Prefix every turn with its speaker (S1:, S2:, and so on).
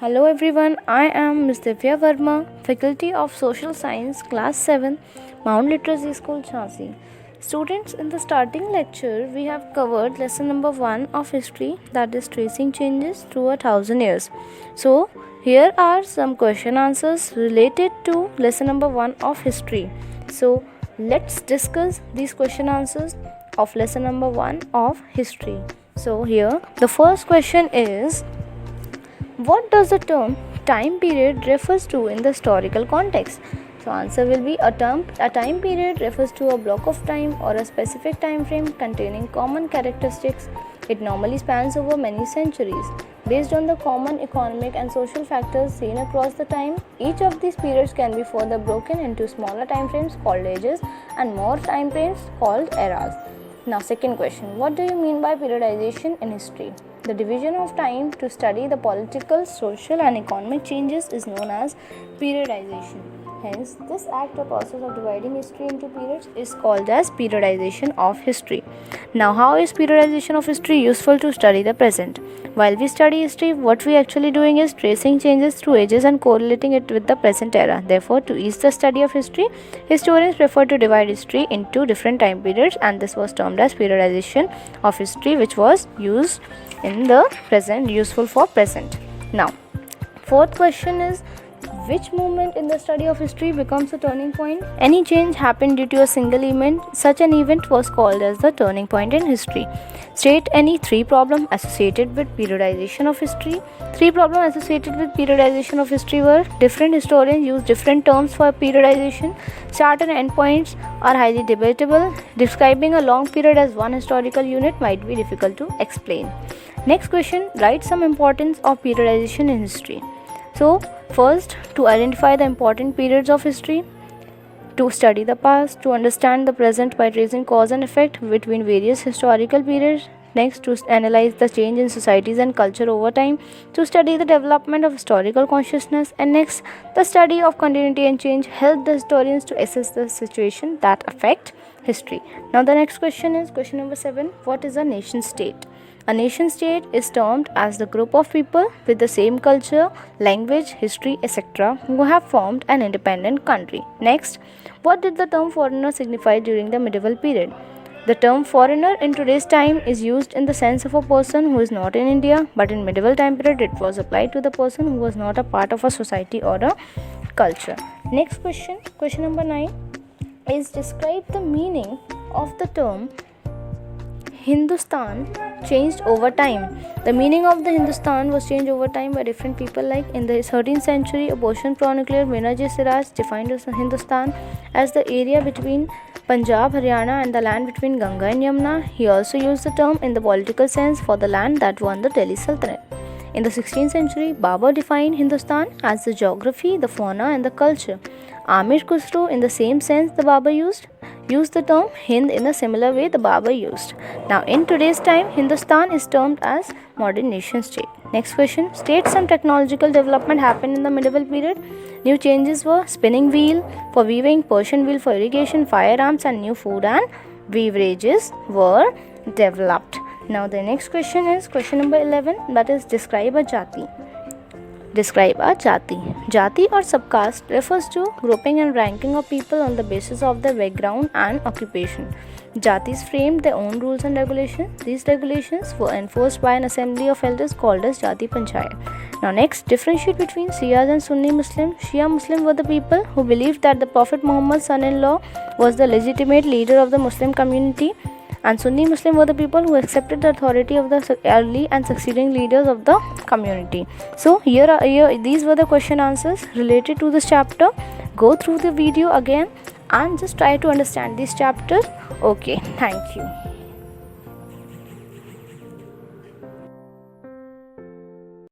S1: Hello everyone, I am Ms. Divya Verma, Faculty of Social Science, Class 7, Mount Literacy School, Jhansi. Students, in the starting lecture, we have covered lesson number 1 of history, that is tracing changes through 1,000 years. So, here are some question answers related to lesson number 1 of history. So, let's discuss these question answers of lesson number 1 of history. So, here the first question is, what does the term time period refers to in the historical context? So answer will be a time period refers to a block of time or a specific time frame containing common characteristics. It normally spans over many centuries. Based on the common economic and social factors seen across the time, each of these periods can be further broken into smaller time frames called ages and more time frames called eras. Now second question, what do you mean by periodization in history? The division of time to study the political, social and economic changes is known as periodization. Hence, this act or process of dividing history into periods is called as periodization of history. Now, how is periodization of history useful to study the present? While we study history, what we actually doing is tracing changes through ages and correlating it with the present era. Therefore, to ease the study of history, historians prefer to divide history into different time periods, and this was termed as periodization of history, which was used in the present, useful for present. Now, fourth question is, which moment in the study of history becomes a turning point? Any change happened due to a single event. Such an event was called as the turning point in history. State any 3 problems associated with periodization of history. 3 problems associated with periodization of history were: different historians use different terms for periodization. Start and end points are highly debatable. Describing a long period as one historical unit might be difficult to explain. Next question, write some importance of periodization in history. So, first, to identify the important periods of history, to study the past, to understand the present by tracing cause and effect between various historical periods. Next, to analyze the change in societies and culture over time, to study the development of historical consciousness, and next, the study of continuity and change help the historians to assess the situation that affect history. Now, the next question is question number 7. What is a nation state? A nation state is termed as the group of people with the same culture, language, history, etc. who have formed an independent country. Next, what did the term foreigner signify during the medieval period? The term foreigner in today's time is used in the sense of a person who is not in India, but in medieval time period it was applied to the person who was not a part of a society or a culture. Next question, question number 9 is, describe the meaning of the term Hindustan changed over time. The meaning of the Hindustan was changed over time by different people. Like in the 13th century, a Persian chronicler Minaj Siraj defined Hindustan as the area between Punjab, Haryana and the land between Ganga and Yamuna. He also used the term in the political sense for the land that won the Delhi Sultanate. In the 16th century, Babur defined Hindustan as the geography, the fauna and the culture. Amir Khusro, in the same sense the Babur used the term Hind in a similar way the Babur used. Now, in today's time, Hindustan is termed as modern nation state. Next question, state some technological development happened in the medieval period. New changes were spinning wheel for weaving, Persian wheel for irrigation, firearms and new food and beverages were developed. Now, the next question is question number 11, that is, describe a jati. Describe a jati. Jati or subcaste refers to grouping and ranking of people on the basis of their background and occupation. Jatis framed their own rules and regulations. These regulations were enforced by an assembly of elders called as Jati Panchayat. Now next, differentiate between Shias and Sunni Muslim. Shia Muslim were the people who believed that the Prophet Muhammad's son-in-law was the legitimate leader of the Muslim community, and Sunni Muslim were the people who accepted the authority of the early and succeeding leaders of the community. So these were the question answers related to this chapter. Go through the video again and just try to understand this chapter. Okay, thank you.